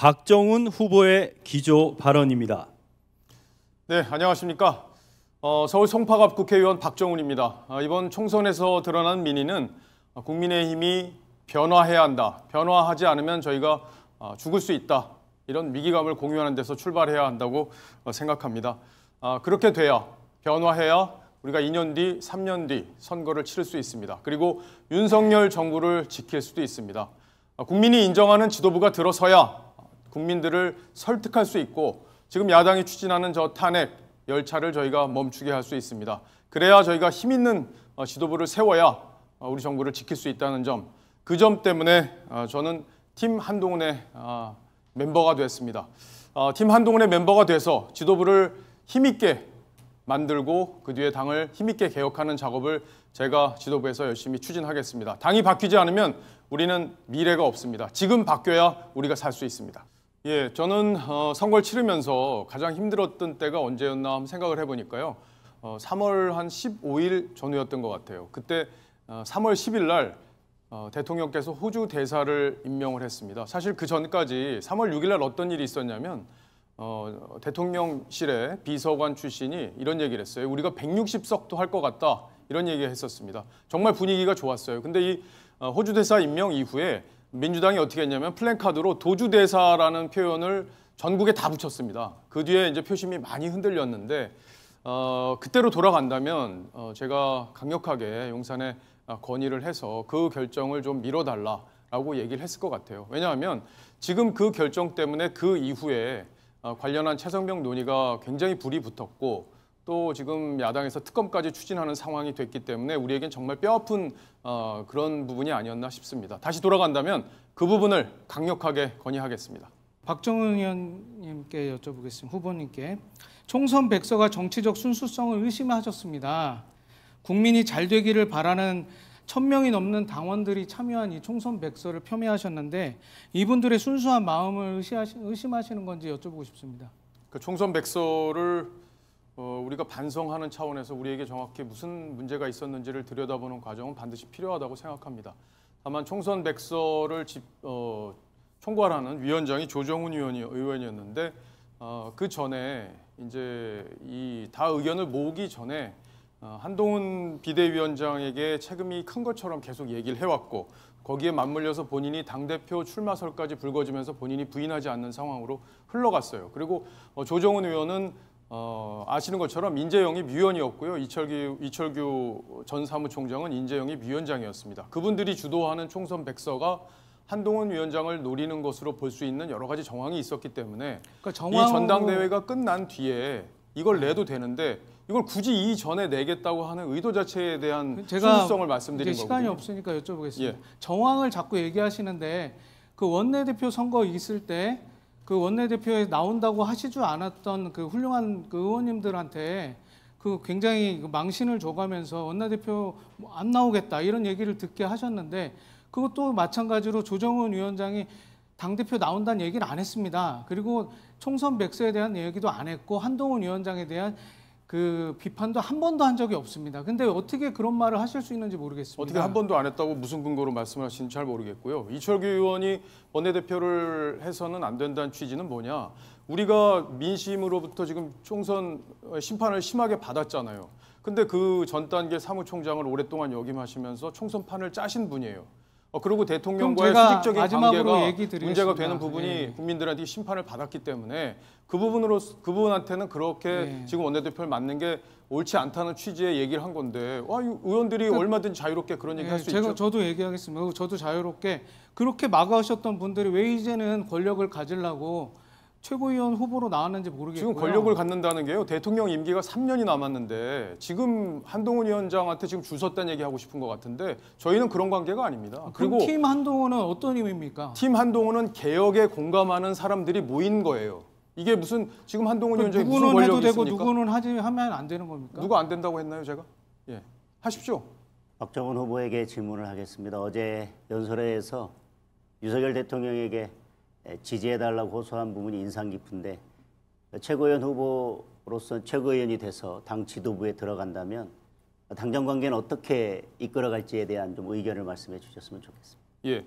박정훈 후보의 기조 발언입니다. 네, 안녕하십니까. 서울 송파갑 국회의원 박정훈입니다. 이번 총선에서 드러난 민의는 국민의힘이 변화해야 한다. 변화하지 않으면 저희가 죽을 수 있다. 이런 위기감을 공유하는 데서 출발해야 한다고 생각합니다. 그렇게 돼야, 변화해야 우리가 2년 뒤, 3년 뒤 선거를 치를 수 있습니다. 그리고 윤석열 정부를 지킬 수도 있습니다. 국민이 인정하는 지도부가 들어서야 국민들을 설득할 수 있고 지금 야당이 추진하는 저 탄핵 열차를 저희가 멈추게 할 수 있습니다. 그래야 저희가 힘 있는 지도부를 세워야 우리 정부를 지킬 수 있다는 점, 그 점 때문에 저는 팀 한동훈의 멤버가 됐습니다. 팀 한동훈의 멤버가 돼서 지도부를 힘있게 만들고 그 뒤에 당을 힘있게 개혁하는 작업을 제가 지도부에서 열심히 추진하겠습니다. 당이 바뀌지 않으면 우리는 미래가 없습니다. 지금 바뀌어야 우리가 살 수 있습니다. 예, 저는 선거를 치르면서 가장 힘들었던 때가 언제였나 한번 생각을 해보니까요. 3월 한 15일 전후였던 것 같아요. 그때 3월 10일 날 대통령께서 호주 대사를 임명을 했습니다. 사실 그 전까지 3월 6일 날 어떤 일이 있었냐면 대통령실의 비서관 출신이 이런 얘기를 했어요. 우리가 160석도 할 것 같다. 이런 얘기를 했었습니다. 정말 분위기가 좋았어요. 근데 이 호주 대사 임명 이후에 민주당이 어떻게 했냐면 플랜카드로 도주대사라는 표현을 전국에 다 붙였습니다. 그 뒤에 이제 표심이 많이 흔들렸는데 그때로 돌아간다면 제가 강력하게 용산에 건의를 해서 그 결정을 좀 미뤄달라라고 얘기를 했을 것 같아요. 왜냐하면 지금 그 결정 때문에 그 이후에 관련한 채성명 논의가 굉장히 불이 붙었고 또 지금 야당에서 특검까지 추진하는 상황이 됐기 때문에 우리에겐 정말 뼈아픈 그런 부분이 아니었나 싶습니다. 다시 돌아간다면 그 부분을 강력하게 건의하겠습니다. 박정훈 의원님께 여쭤보겠습니다. 후보님께. 총선 백서가 정치적 순수성을 의심하셨습니다. 국민이 잘 되기를 바라는 1000명이 넘는 당원들이 참여한 이 총선 백서를 폄훼하셨는데 이분들의 순수한 마음을 의심하시는 건지 여쭤보고 싶습니다. 그 총선 백서를 우리가 반성하는 차원에서 우리에게 정확히 무슨 문제가 있었는지를 들여다보는 과정은 반드시 필요하다고 생각합니다. 다만 총선 백서를 총괄하는 위원장이 조정훈 의원이었는데 그 전에 이제 이 다 의견을 모으기 전에 한동훈 비대위원장에게 책임이 큰 것처럼 계속 얘기를 해왔고 거기에 맞물려서 본인이 당대표 출마설까지 불거지면서 본인이 부인하지 않는 상황으로 흘러갔어요. 그리고 조정훈 의원은 아시는 것처럼 인재영입 위원이었고요. 이철규 전 사무총장은 인재영입 위원장이었습니다. 그분들이 주도하는 총선 백서가 한동훈 위원장을 노리는 것으로 볼 수 있는 여러 가지 정황이 있었기 때문에 그러니까 이 전당대회가 끝난 뒤에 이걸 내도 되는데 이걸 굳이 이 전에 내겠다고 하는 의도 자체에 대한 순수성을 말씀드린 거거든요. 시간이 없으니까 여쭤보겠습니다. 예. 정황을 자꾸 얘기하시는데 그 원내대표 선거 있을 때 그 원내대표에 나온다고 하시지 않았던 그 훌륭한 그 의원님들한테 그 굉장히 망신을 줘가면서 원내대표 안 나오겠다 이런 얘기를 듣게 하셨는데 그것도 마찬가지로 조정훈 위원장이 당대표 나온다는 얘기를 안 했습니다. 그리고 총선 백서에 대한 얘기도 안 했고 한동훈 위원장에 대한 그 비판도 한 번도 한 적이 없습니다. 근데 어떻게 그런 말을 하실 수 있는지 모르겠습니다. 어떻게 한 번도 안 했다고 무슨 근거로 말씀하시는지 잘 모르겠고요. 이철규 의원이 원내대표를 해서는 안 된다는 취지는 뭐냐. 우리가 민심으로부터 지금 총선 심판을 심하게 받았잖아요. 근데 그 전 단계 사무총장을 오랫동안 역임하시면서 총선판을 짜신 분이에요. 그리고 대통령과의 수직적인 관계가 문제가 되는 부분이 네. 국민들한테 심판을 받았기 때문에 그분한테는 그렇게 지금 원내대표를 맡는 게 옳지 않다는 취지의 얘기를 한 건데 의원들이 얼마든지 자유롭게 그런 얘기 할 수 있죠. 저도 얘기하겠습니다. 저도 자유롭게 그렇게 막아오셨던 분들이 왜 이제는 권력을 가지려고 최고위원 후보로 나왔는지 모르겠고요. 지금 권력을 갖는다는 게요. 대통령 임기가 3년이 남았는데 지금 한동훈 위원장한테 지금 줄 섰다는 얘기하고 싶은 것 같은데 저희는 그런 관계가 아닙니다. 그리고 팀 한동훈은 어떤 의미입니까? 팀 한동훈은 개혁에 공감하는 사람들이 모인 거예요. 이게 무슨 지금 한동훈 위원장이 무슨 권력이 누구는 해도 되고 있습니까? 누구는 하면 안 되는 겁니까? 누가 안 된다고 했나요 제가? 예, 하십시오. 박정훈 후보에게 질문을 하겠습니다. 어제 연설회에서 윤석열 대통령에게 지지해달라고 호소한 부분이 인상 깊은데 최고위원 후보로서 최고위원이 돼서 당 지도부에 들어간다면 당정 관계는 어떻게 이끌어갈지에 대한 좀 의견을 말씀해 주셨으면 좋겠습니다. 예,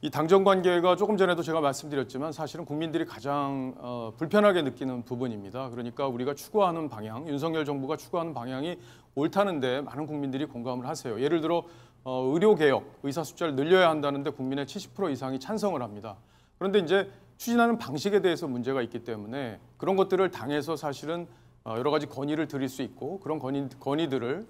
이 당정 관계가 조금 전에도 제가 말씀드렸지만 사실은 국민들이 가장 불편하게 느끼는 부분입니다. 그러니까 우리가 추구하는 방향, 윤석열 정부가 추구하는 방향이 옳다는데 많은 국민들이 공감을 하세요. 예를 들어 의료개혁, 의사 숫자를 늘려야 한다는데 국민의 70% 이상이 찬성을 합니다. 그런데 이제 추진하는 방식에 대해서 문제가 있기 때문에 그런 것들을 당에서 사실은 여러 가지 건의를 드릴 수 있고 그런 건의들을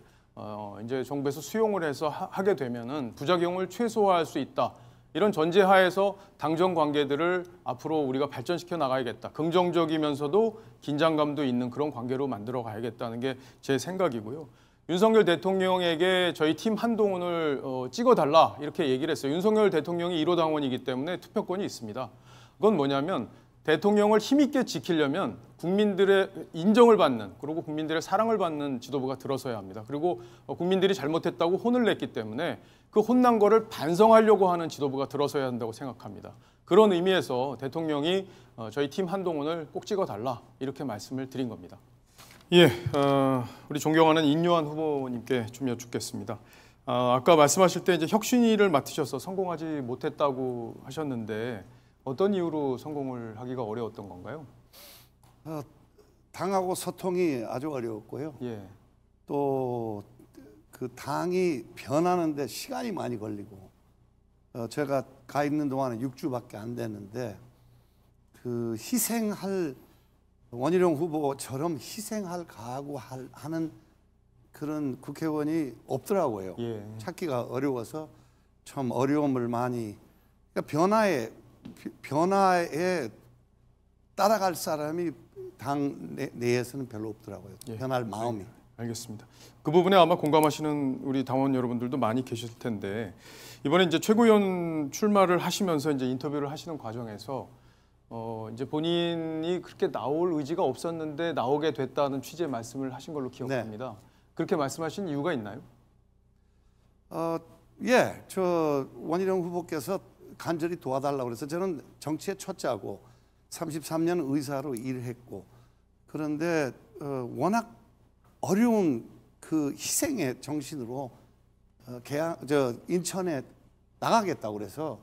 이제 정부에서 수용을 해서 하게 되면은 부작용을 최소화할 수 있다. 이런 전제하에서 당정 관계들을 앞으로 우리가 발전시켜 나가야겠다. 긍정적이면서도 긴장감도 있는 그런 관계로 만들어 가야겠다는 게 제 생각이고요. 윤석열 대통령에게 저희 팀 한동훈을 찍어달라 이렇게 얘기를 했어요. 윤석열 대통령이 1호 당원이기 때문에 투표권이 있습니다. 그건 뭐냐면 대통령을 힘있게 지키려면 국민들의 인정을 받는 그리고 국민들의 사랑을 받는 지도부가 들어서야 합니다. 그리고 국민들이 잘못했다고 혼을 냈기 때문에 그 혼난 거를 반성하려고 하는 지도부가 들어서야 한다고 생각합니다. 그런 의미에서 대통령이 저희 팀 한동훈을 꼭 찍어달라 이렇게 말씀을 드린 겁니다. 예, 우리 존경하는 인요한 후보님께 좀 여쭙겠습니다. 아까 말씀하실 때 이제 혁신위를 맡으셔서 성공하지 못했다고 하셨는데 어떤 이유로 성공을 하기가 어려웠던 건가요? 당하고 소통이 아주 어려웠고요. 예, 또 그 당이 변하는데 시간이 많이 걸리고 제가 가 있는 동안에 6주밖에 안 됐는데 그 희생할 원희룡 후보처럼 희생할 각오하는 그런 국회의원이 없더라고요. 예. 찾기가 어려워서 참 어려움을 많이 그러니까 변화에 따라갈 사람이 당 내에서는 별로 없더라고요. 예. 변할 마음이. 알겠습니다. 그 부분에 아마 공감하시는 우리 당원 여러분들도 많이 계실 텐데 이번에 이제 최고위원 출마를 하시면서 이제 인터뷰를 하시는 과정에서 이제 본인이 그렇게 나올 의지가 없었는데 나오게 됐다는 취지의 말씀을 하신 걸로 기억합니다. 네. 그렇게 말씀하신 이유가 있나요? 예, 저 원희룡 후보께서 간절히 도와달라고 그래서 저는 정치의 초짜고 33년 의사로 일했고 그런데 워낙 어려운 그 희생의 정신으로 인천에 나가겠다고 그래서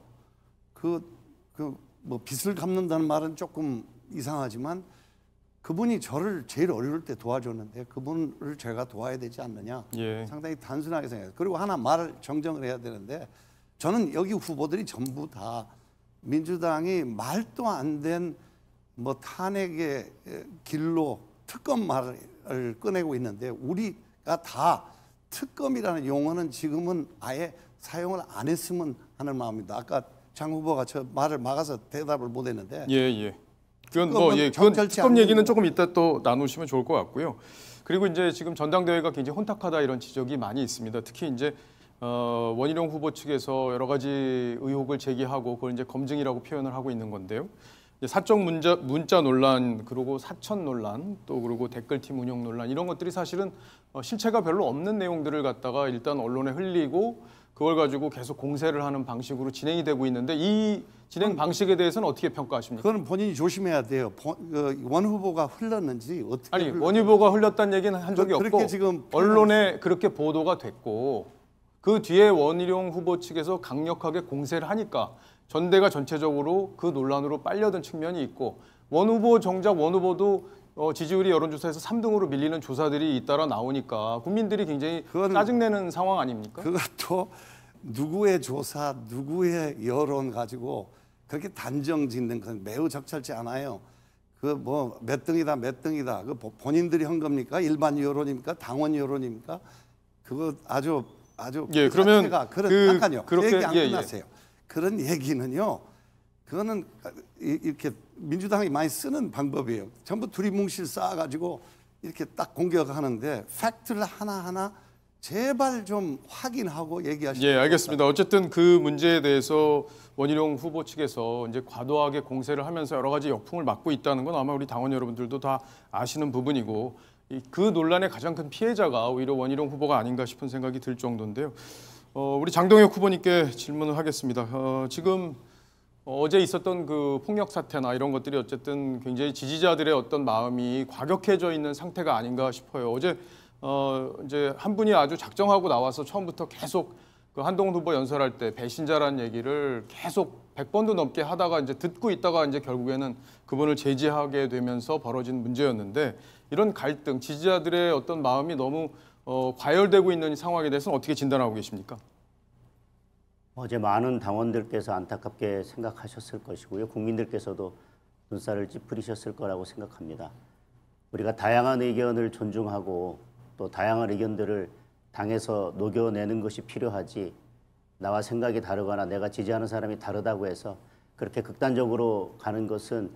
뭐 빚을 갚는다는 말은 조금 이상하지만 그분이 저를 제일 어려울 때 도와줬는데 그분을 제가 도와야 되지 않느냐. 예. 상당히 단순하게 생각해요. 그리고 하나 말을 정정을 해야 되는데 저는 여기 후보들이 전부 다 민주당이 말도 안 된 뭐 탄핵의 길로 특검 말을 꺼내고 있는데 우리가 다 특검이라는 용어는 지금은 아예 사용을 안 했으면 하는 마음입니다. 아까 장 후보가 저 말을 막아서 대답을 못 했는데 예. 그건 그건 특검 얘기는 조금 이따 또 나누시면 좋을 것 같고요. 그리고 이제 지금 전당대회가 굉장히 혼탁하다 이런 지적이 많이 있습니다. 특히 이제 원희룡 후보 측에서 여러 가지 의혹을 제기하고 그걸 이제 검증이라고 표현을 하고 있는 건데요. 사적 문자 논란, 그리고 사천 논란, 또 그리고 댓글팀 운영 논란 이런 것들이 사실은 실체가 별로 없는 내용들을 갖다가 일단 언론에 흘리고 그걸 가지고 계속 공세를 하는 방식으로 진행이 되고 있는데 이 진행 방식에 대해서는 어떻게 평가하십니까? 그건 본인이 조심해야 돼요. 원 후보가 흘렀는지 어떻게 아니 원 후보가 흘렸다는 얘기는 한 적이 없고 지금 언론에 그렇게 보도가 됐고 그 뒤에 원희룡 후보 측에서 강력하게 공세를 하니까 전대가 전체적으로 그 논란으로 빨려든 측면이 있고 원 후보도 지지율이 여론조사에서 3등으로 밀리는 조사들이 잇따라 나오니까 국민들이 굉장히 짜증내는 상황 아닙니까? 그것도 누구의 조사, 누구의 여론 가지고 그렇게 단정 짓는 건 매우 적절치 않아요. 그 뭐 몇 등이다 그 본인들이 한 겁니까? 일반 여론입니까? 당원 여론입니까? 그거 아주 예, 그러면 잠깐요. 그렇게 얘기 안 끝났어요. 그런 얘기는요. 그거는 이렇게 민주당이 많이 쓰는 방법이에요. 전부 두리뭉실 쌓아가지고 이렇게 딱 공격하는데 팩트를 하나하나 제발 좀 확인하고 얘기하시면 예, 알겠습니다. 어쨌든 그 문제에 대해서 원희룡 후보 측에서 이제 과도하게 공세를 하면서 여러 가지 역풍을 맞고 있다는 건 아마 우리 당원 여러분들도 다 아시는 부분이고 그 논란의 가장 큰 피해자가 오히려 원희룡 후보가 아닌가 싶은 생각이 들 정도인데요. 우리 장동혁 후보님께 질문을 하겠습니다. 지금 어제 있었던 그 폭력 사태나 이런 것들이 어쨌든 굉장히 지지자들의 어떤 마음이 과격해져 있는 상태가 아닌가 싶어요. 어제 이제 한 분이 아주 작정하고 나와서 처음부터 계속 그 한동훈 후보 연설할 때 배신자라는 얘기를 계속 100번도 넘게 하다가 이제 듣고 있다가 이제 결국에는 그분을 제지하게 되면서 벌어진 문제였는데, 이런 갈등, 지지자들의 어떤 마음이 너무 과열되고 있는 상황에 대해서는 어떻게 진단하고 계십니까? 어제 많은 당원들께서 안타깝게 생각하셨을 것이고요. 국민들께서도 눈살을 찌푸리셨을 거라고 생각합니다. 우리가 다양한 의견을 존중하고 또 다양한 의견들을 당에서 녹여내는 것이 필요하지, 나와 생각이 다르거나 내가 지지하는 사람이 다르다고 해서 그렇게 극단적으로 가는 것은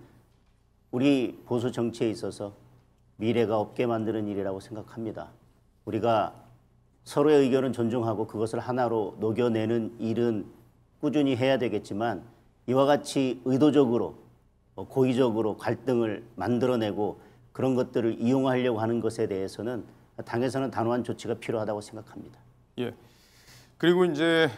우리 보수 정치에 있어서 미래가 없게 만드는 일이라고 생각합니다. 우리가 서로의 의견은 존중하고 그것을 하나로 녹여내는 일은 꾸준히 해야 되겠지만, 이와 같이 의도적으로 고의적으로 갈등을 만들어내고 그런 것들을 이용하려고 하는 것에 대해서는 당에서는 단호한 조치가 필요하다고 생각합니다. 예. 그리고 이제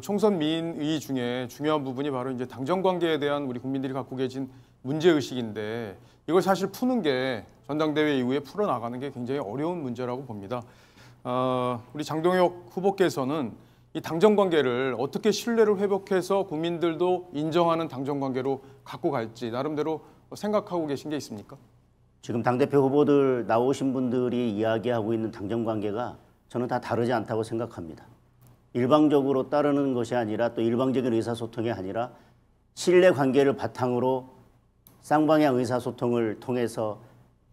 총선 민의 중에 중요한 부분이 바로 이제 당정 관계에 대한 우리 국민들이 갖고 계신 문제 의식인데, 이걸 사실 푸는 게 전당대회 이후에 풀어나가는 게 굉장히 어려운 문제라고 봅니다. 우리 장동혁 후보께서는 이 당정 관계를 어떻게 신뢰를 회복해서 국민들도 인정하는 당정 관계로 갖고 갈지 나름대로 생각하고 계신 게 있습니까? 지금 당대표 후보들 나오신 분들이 이야기하고 있는 당정 관계가 저는 다 다르지 않다고 생각합니다. 일방적으로 따르는 것이 아니라 또 일방적인 의사소통이 아니라 신뢰 관계를 바탕으로 쌍방향 의사소통을 통해서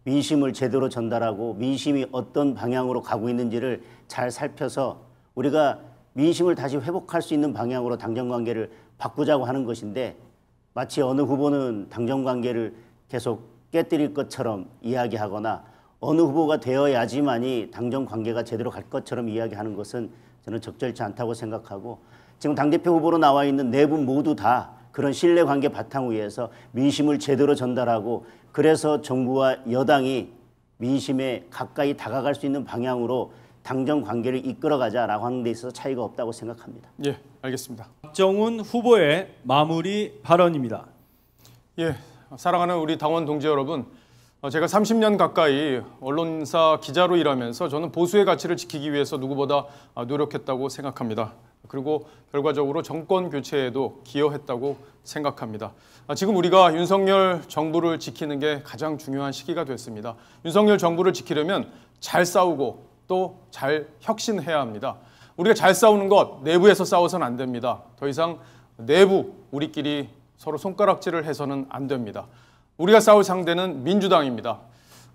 민심을 제대로 전달하고 민심이 어떤 방향으로 가고 있는지를 잘 살펴서 우리가 민심을 다시 회복할 수 있는 방향으로 당정관계를 바꾸자고 하는 것인데, 마치 어느 후보는 당정관계를 계속 깨뜨릴 것처럼 이야기하거나 어느 후보가 되어야지만이 당정관계가 제대로 갈 것처럼 이야기하는 것은 저는 적절치 않다고 생각하고, 지금 당대표 후보로 나와 있는 네 분 모두 다 그런 신뢰관계 바탕 위에서 민심을 제대로 전달하고, 그래서 정부와 여당이 민심에 가까이 다가갈 수 있는 방향으로 당정 관계를 이끌어가자라고 하는 데 있어서 차이가 없다고 생각합니다. 예, 알겠습니다. 박정훈 후보의 마무리 발언입니다. 예, 사랑하는 우리 당원 동지 여러분, 제가 30년 가까이 언론사 기자로 일하면서 저는 보수의 가치를 지키기 위해서 누구보다 노력했다고 생각합니다. 그리고 결과적으로 정권 교체에도 기여했다고 생각합니다. 지금 우리가 윤석열 정부를 지키는 게 가장 중요한 시기가 됐습니다. 윤석열 정부를 지키려면 잘 싸우고 또 잘 혁신해야 합니다. 우리가 잘 싸우는 것, 내부에서 싸워서는 안 됩니다. 더 이상 내부 우리끼리 서로 손가락질을 해서는 안 됩니다. 우리가 싸울 상대는 민주당입니다.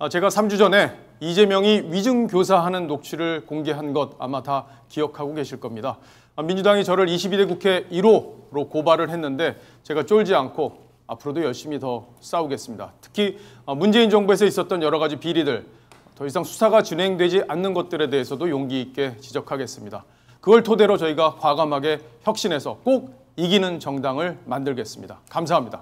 제가 3주 전에 이재명이 위증교사하는 녹취를 공개한 것 아마 다 기억하고 계실 겁니다. 민주당이 저를 22대 국회 1호로 고발을 했는데 제가 쫄지 않고 앞으로도 열심히 더 싸우겠습니다. 특히 문재인 정부에서 있었던 여러 가지 비리들, 더 이상 수사가 진행되지 않는 것들에 대해서도 용기 있게 지적하겠습니다. 그걸 토대로 저희가 과감하게 혁신해서 꼭 이기는 정당을 만들겠습니다. 감사합니다.